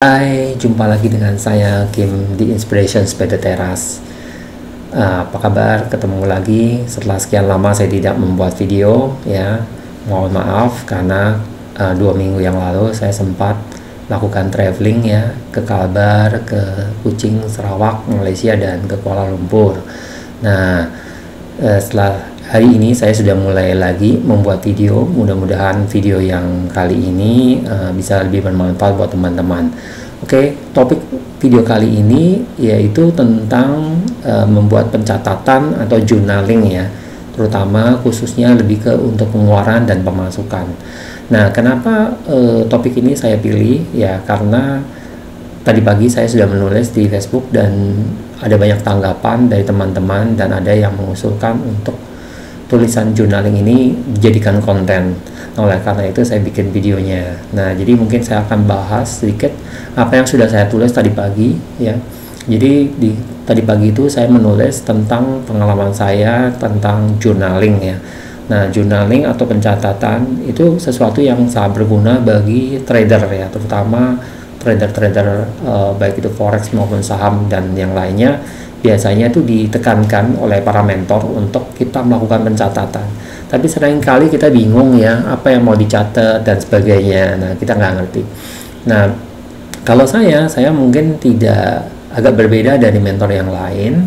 Hai, jumpa lagi dengan saya Kim di Inspirations by the Terrace. Apa kabar? Ketemu lagi setelah sekian lama saya tidak membuat video ya. Mohon maaf karena 2 minggu yang lalu saya sempat lakukan traveling ya ke Kalbar, ke Kuching, Sarawak, Malaysia dan ke Kuala Lumpur. Nah, setelah hari ini saya sudah mulai lagi membuat video. Mudah-mudahan video yang kali ini bisa lebih bermanfaat buat teman-teman. Oke, topik video kali ini yaitu tentang membuat pencatatan atau journaling ya, terutama khususnya lebih ke untuk pengeluaran dan pemasukan. Nah, kenapa topik ini saya pilih ya, karena tadi pagi saya sudah menulis di Facebook dan ada banyak tanggapan dari teman-teman dan ada yang mengusulkan untuk tulisan journaling ini dijadikan konten. Oleh karena itu saya bikin videonya. Nah, jadi mungkin saya akan bahas sedikit apa yang sudah saya tulis tadi pagi ya. Jadi tadi pagi itu saya menulis tentang pengalaman saya tentang journaling ya. Nah, journaling atau pencatatan itu sesuatu yang sangat berguna bagi trader ya, terutama trader-trader baik itu forex maupun saham dan yang lainnya. Biasanya itu ditekankan oleh para mentor untuk kita melakukan pencatatan. Tapi seringkali kita bingung ya, apa yang mau dicatat dan sebagainya. Nah, kita nggak ngerti. Nah, kalau saya mungkin tidak, agak berbeda dari mentor yang lain.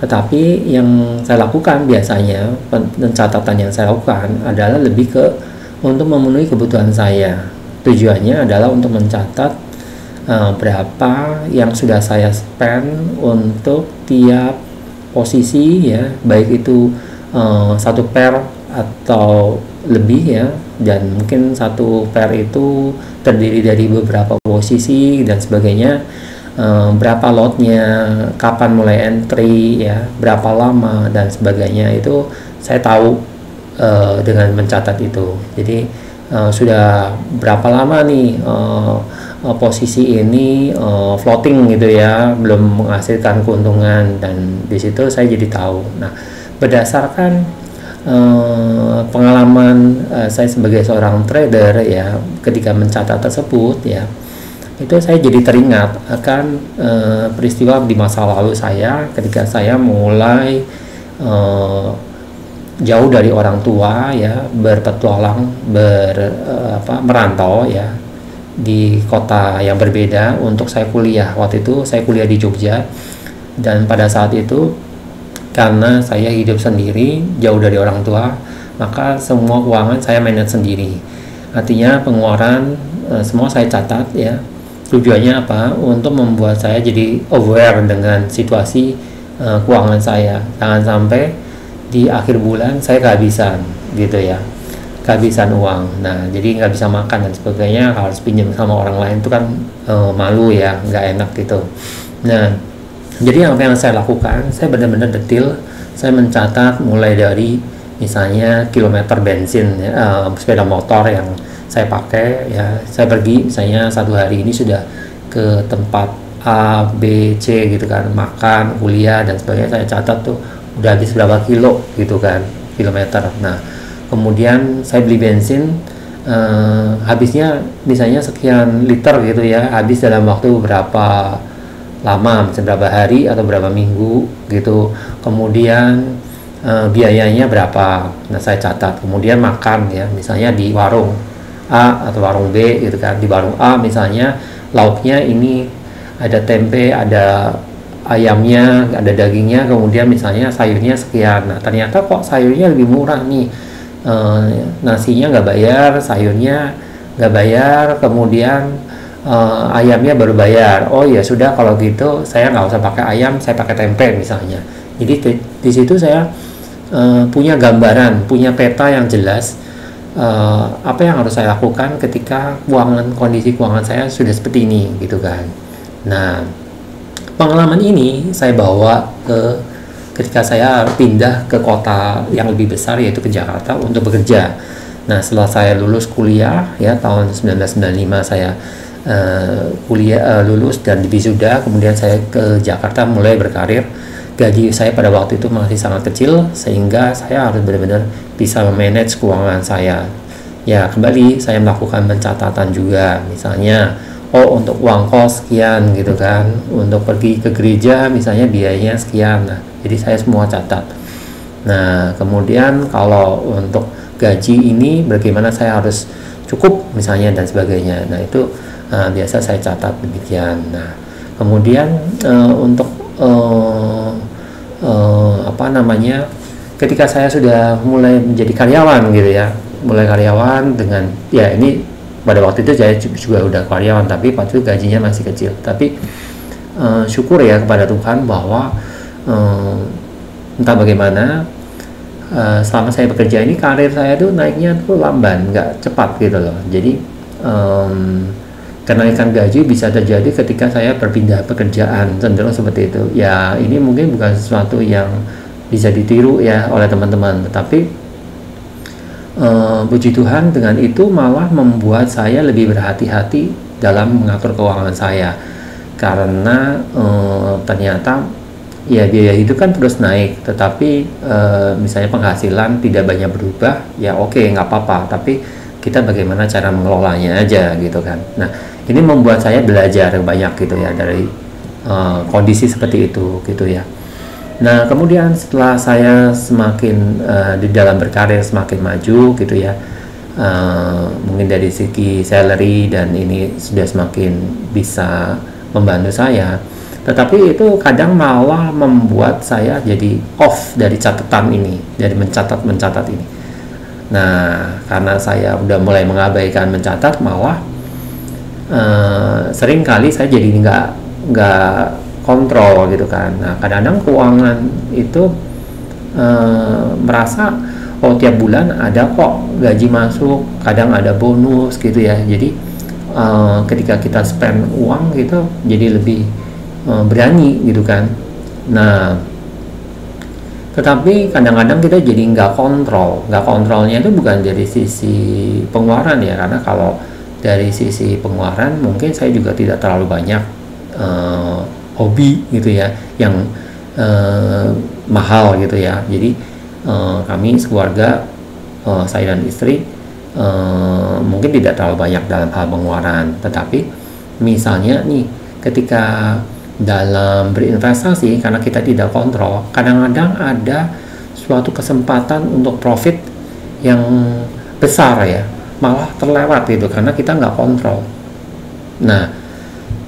Tetapi yang saya lakukan biasanya, pencatatan yang saya lakukan adalah lebih ke untuk memenuhi kebutuhan saya. Tujuannya adalah untuk mencatat berapa yang sudah saya spend untuk tiap posisi ya, baik itu satu pair atau lebih ya, dan mungkin satu pair itu terdiri dari beberapa posisi dan sebagainya, berapa lotnya, kapan mulai entry ya, berapa lama dan sebagainya, itu saya tahu dengan mencatat itu. Jadi sudah berapa lama nih posisi ini floating gitu ya, belum menghasilkan keuntungan, dan di situ saya jadi tahu. Nah, berdasarkan pengalaman saya sebagai seorang trader ya, ketika mencatat tersebut ya, itu saya jadi teringat akan peristiwa di masa lalu saya ketika saya mulai jauh dari orang tua ya, berpetualang, merantau ya di kota yang berbeda untuk saya kuliah. Waktu itu saya kuliah di Jogja, dan pada saat itu karena saya hidup sendiri jauh dari orang tua, maka semua keuangan saya manage sendiri. Artinya pengeluaran semua saya catat ya. Tujuannya apa? Untuk membuat saya jadi aware dengan situasi keuangan saya. Jangan sampai di akhir bulan saya kehabisan gitu ya, kehabisan uang. Nah, jadi nggak bisa makan dan sebagainya, harus pinjam sama orang lain, itu kan malu ya, nggak enak gitu. Nah, jadi apa yang saya lakukan, saya benar-benar detail. Saya mencatat mulai dari misalnya kilometer bensin ya, sepeda motor yang saya pakai ya. Saya pergi misalnya satu hari ini sudah ke tempat A, B, C gitu kan, makan, kuliah dan sebagainya, saya catat tuh udah habis berapa kilo gitu kan, kilometer. Nah, kemudian saya beli bensin, habisnya misalnya sekian liter gitu ya, habis dalam waktu berapa lama, misalnya berapa hari atau berapa minggu gitu. Kemudian biayanya berapa, nah saya catat. Kemudian makan ya, misalnya di warung A atau warung B gitu kan. Di warung A misalnya lauknya ini ada tempe, ada ayamnya, ada dagingnya, kemudian misalnya sayurnya sekian. Nah, ternyata kok sayurnya lebih murah nih, nasinya nggak bayar, sayurnya nggak bayar, kemudian ayamnya baru bayar. Oh ya sudah, kalau gitu saya nggak usah pakai ayam, saya pakai tempe misalnya. Jadi di situ saya punya gambaran, punya peta yang jelas apa yang harus saya lakukan ketika kondisi keuangan saya sudah seperti ini gitu kan. Nah, pengalaman ini saya bawa ketika saya pindah ke kota yang lebih besar, yaitu ke Jakarta untuk bekerja. Nah, setelah saya lulus kuliah ya, tahun 1995 saya lulus dan wisuda, kemudian saya ke Jakarta mulai berkarir. Gaji saya pada waktu itu masih sangat kecil, sehingga saya harus benar-benar bisa memanage keuangan saya. Ya, kembali saya melakukan pencatatan juga, misalnya oh untuk uang kos sekian gitu kan, untuk pergi ke gereja misalnya biayanya sekian. Nah, jadi saya semua catat. Nah, kemudian kalau untuk gaji ini bagaimana saya harus cukup misalnya dan sebagainya. Nah, itu biasa saya catat demikian. Nah, kemudian untuk apa namanya, ketika saya sudah mulai menjadi karyawan gitu ya, mulai karyawan dengan ya ini pada waktu itu saya juga udah karyawan, tapi waktu itu gajinya masih kecil. Tapi syukur ya kepada Tuhan bahwa entah bagaimana selama saya bekerja ini karir saya tuh naiknya tuh lamban, nggak cepat gitu loh. Jadi kenaikan gaji bisa terjadi ketika saya berpindah pekerjaan, cenderung seperti itu. Ya ini mungkin bukan sesuatu yang bisa ditiru ya oleh teman-teman, tetapi puji Tuhan dengan itu malah membuat saya lebih berhati-hati dalam mengatur keuangan saya, karena ternyata ya biaya hidup kan terus naik, tetapi misalnya penghasilan tidak banyak berubah, ya oke, nggak apa-apa, tapi kita bagaimana cara mengelolanya aja gitu kan. Nah, ini membuat saya belajar banyak gitu ya dari kondisi seperti itu gitu ya. Nah, kemudian setelah saya semakin di dalam berkarir semakin maju gitu ya, mungkin dari segi salary dan ini sudah semakin bisa membantu saya, tetapi itu kadang malah membuat saya jadi off dari catatan ini, dari mencatat ini. Nah, karena saya udah mulai mengabaikan mencatat, malah sering kali saya jadi nggak kontrol gitu kan. Nah, kadang-kadang keuangan itu merasa oh tiap bulan ada kok gaji masuk, kadang ada bonus gitu ya. Jadi ketika kita spend uang gitu jadi lebih berani gitu kan. Nah, tetapi kadang-kadang kita jadi nggak kontrol. Nggak kontrolnya itu bukan dari sisi pengeluaran ya, karena kalau dari sisi pengeluaran mungkin saya juga tidak terlalu banyak hobi gitu ya yang mahal gitu ya. Jadi kami sekeluarga, saya dan istri mungkin tidak terlalu banyak dalam hal pengeluaran, tetapi misalnya nih ketika dalam berinvestasi, karena kita tidak kontrol, kadang-kadang ada suatu kesempatan untuk profit yang besar ya, malah terlewat gitu karena kita nggak kontrol. Nah,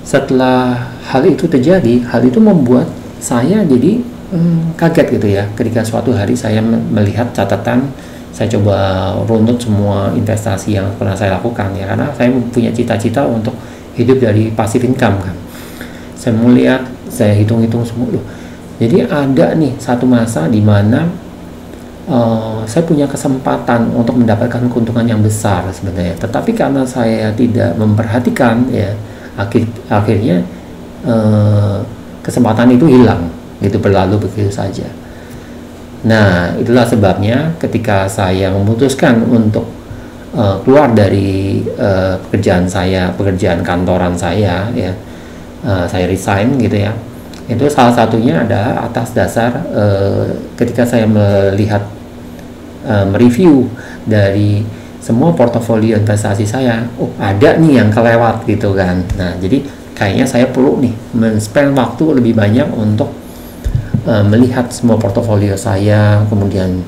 setelah hal itu terjadi, hal itu membuat saya jadi kaget gitu ya, ketika suatu hari saya melihat catatan, saya coba runut semua investasi yang pernah saya lakukan ya, karena saya punya cita-cita untuk hidup dari passive income kan. Saya melihat, saya hitung-hitung semua loh. Jadi ada nih satu masa di mana saya punya kesempatan untuk mendapatkan keuntungan yang besar sebenarnya, tetapi karena saya tidak memperhatikan ya, akhirnya kesempatan itu hilang, gitu, berlalu begitu saja. Nah, itulah sebabnya ketika saya memutuskan untuk keluar dari pekerjaan kantoran saya ya, saya resign gitu ya, itu salah satunya adalah atas dasar ketika saya melihat mereview dari semua portofolio investasi saya, oh ada nih yang kelewat gitu kan. Nah, jadi kayaknya saya perlu nih men-spend waktu lebih banyak untuk melihat semua portofolio saya, kemudian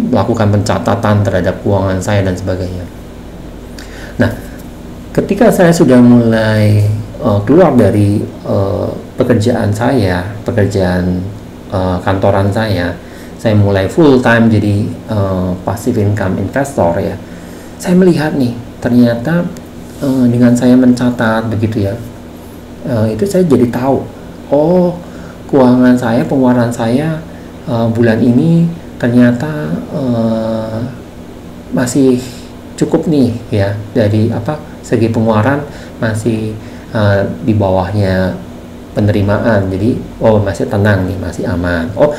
melakukan pencatatan terhadap keuangan saya dan sebagainya. Nah, ketika saya sudah mulai keluar dari pekerjaan kantoran saya mulai full time jadi passive income investor ya. Saya melihat nih, ternyata dengan saya mencatat begitu ya, itu saya jadi tahu, oh keuangan saya, pengeluaran saya bulan ini ternyata masih cukup nih ya, dari segi pengeluaran masih di bawahnya penerimaan, jadi masih tenang nih, masih aman. Oh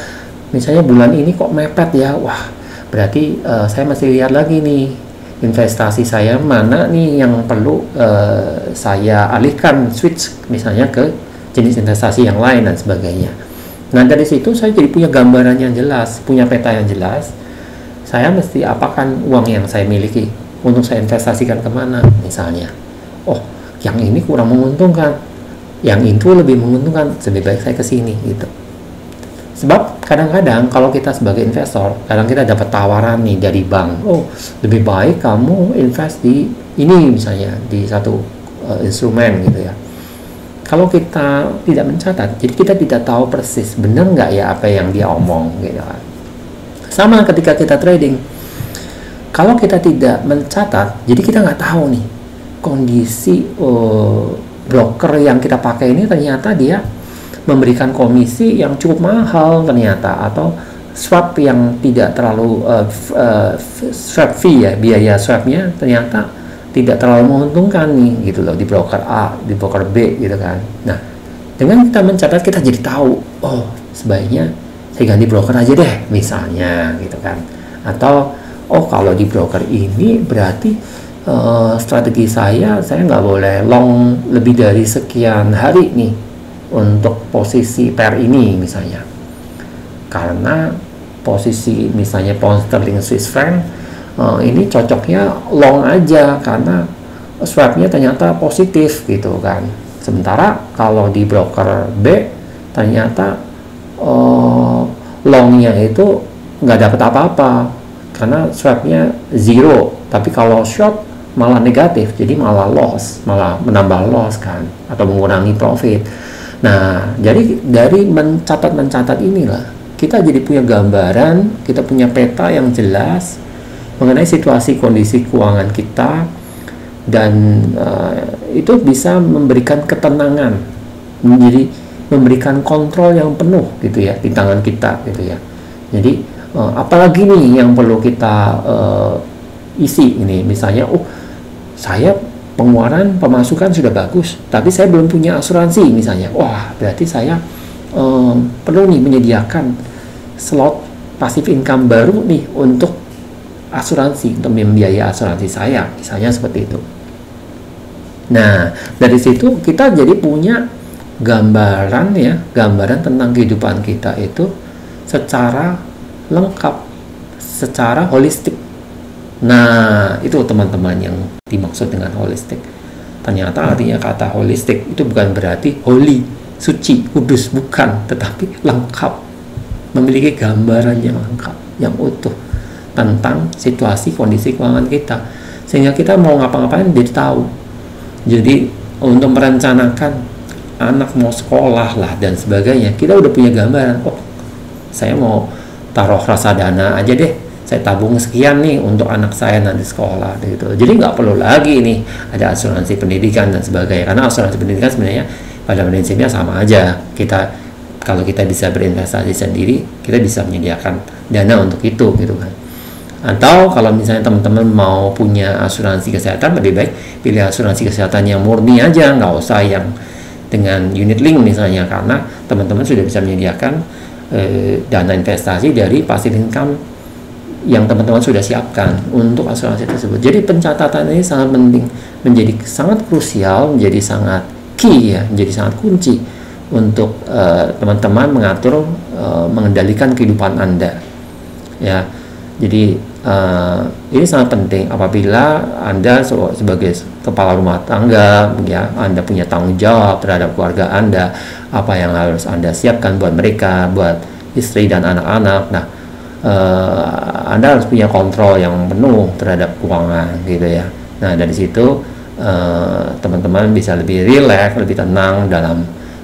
misalnya bulan ini kok mepet ya, wah berarti saya masih lihat lagi nih investasi saya mana nih yang perlu saya alihkan, switch misalnya ke jenis investasi yang lain dan sebagainya. Nah, dari situ saya jadi punya gambaran yang jelas, punya peta yang jelas, saya mesti apakan uang yang saya miliki untuk saya investasikan kemana misalnya. oh yang ini kurang menguntungkan, yang itu lebih menguntungkan, lebih baik saya ke sini gitu. Sebab kadang-kadang kalau kita sebagai investor, kadang kita dapat tawaran nih dari bank, oh lebih baik kamu invest di ini misalnya, di satu instrumen gitu ya. Kalau kita tidak mencatat, jadi kita tidak tahu persis benar nggak ya apa yang dia omong gitu kan. Sama ketika kita trading, kalau kita tidak mencatat, jadi kita nggak tahu nih kondisi broker yang kita pakai ini ternyata dia memberikan komisi yang cukup mahal ternyata, atau swap yang tidak terlalu swap fee ya, biaya swapnya ternyata tidak terlalu menguntungkan nih gitu loh di broker A, di broker B gitu kan. Nah, dengan kita mencatat kita jadi tahu, oh sebaiknya saya ganti broker aja deh misalnya gitu kan. Atau oh kalau di broker ini berarti strategi saya nggak boleh long lebih dari sekian hari nih untuk posisi pair ini misalnya, karena posisi misalnya pound sterling Swiss franc ini cocoknya long aja karena swapnya ternyata positif gitu kan. Sementara kalau di broker B ternyata longnya itu nggak dapat apa-apa karena swapnya zero, tapi kalau short malah negatif, jadi malah loss, malah menambah loss kan, atau mengurangi profit. Nah, jadi dari mencatat inilah kita jadi punya gambaran, kita punya peta yang jelas mengenai situasi kondisi keuangan kita, dan itu bisa memberikan ketenangan, menjadi memberikan kontrol yang penuh gitu ya di tangan kita gitu ya. Jadi apalagi nih yang perlu kita isi ini, misalnya saya pengeluaran pemasukan sudah bagus, tapi saya belum punya asuransi misalnya. Wah, berarti saya perlu nih menyediakan slot passive income baru nih untuk asuransi, untuk membiayai asuransi saya, misalnya seperti itu. Nah, dari situ kita jadi punya gambaran ya, gambaran tentang kehidupan kita itu secara lengkap, secara holistik. Nah, itu teman-teman yang dimaksud dengan holistik. Ternyata artinya kata holistik itu bukan berarti holy, suci, kudus, bukan, tetapi lengkap, memiliki gambaran yang lengkap, yang utuh tentang situasi kondisi keuangan kita, sehingga kita mau ngapa-ngapain jadi tahu. Jadi untuk merencanakan anak mau sekolah lah dan sebagainya, kita udah punya gambaran. Oh, saya mau taruh reksadana aja deh, saya tabung sekian nih untuk anak saya nanti sekolah gitu. Jadi nggak perlu lagi nih ada asuransi pendidikan dan sebagainya, karena asuransi pendidikan sebenarnya pada prinsipnya sama aja. Kalau kita bisa berinvestasi sendiri, kita bisa menyediakan dana untuk itu gitu kan. Atau kalau misalnya teman-teman mau punya asuransi kesehatan, lebih baik pilih asuransi kesehatan yang murni aja, nggak usah yang dengan unit link misalnya, karena teman-teman sudah bisa menyediakan dana investasi dari passive income yang teman-teman sudah siapkan untuk asuransi tersebut. Jadi pencatatan ini sangat penting, menjadi sangat krusial, menjadi sangat key ya, menjadi sangat kunci untuk teman-teman mengatur, mengendalikan kehidupan Anda ya. Jadi ini sangat penting apabila Anda sebagai kepala rumah tangga ya, Anda punya tanggung jawab terhadap keluarga Anda, apa yang harus Anda siapkan buat mereka, buat istri dan anak-anak. Nah, Anda harus punya kontrol yang penuh terhadap keuangan gitu ya. Nah, dari situ teman-teman bisa lebih rileks, lebih tenang dalam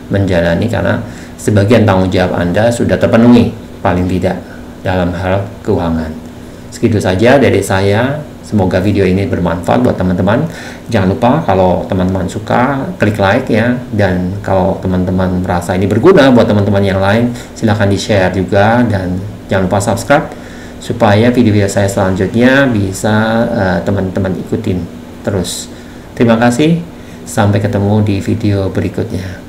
menjalani, karena sebagian tanggung jawab Anda sudah terpenuhi paling tidak dalam hal keuangan. Segitu saja dari saya. Semoga video ini bermanfaat buat teman-teman. Jangan lupa kalau teman-teman suka, klik like ya. Dan kalau teman-teman merasa ini berguna buat teman-teman yang lain, silahkan di-share juga. Dan jangan lupa subscribe supaya video-video saya selanjutnya bisa teman-teman ikutin terus. Terima kasih. Sampai ketemu di video berikutnya.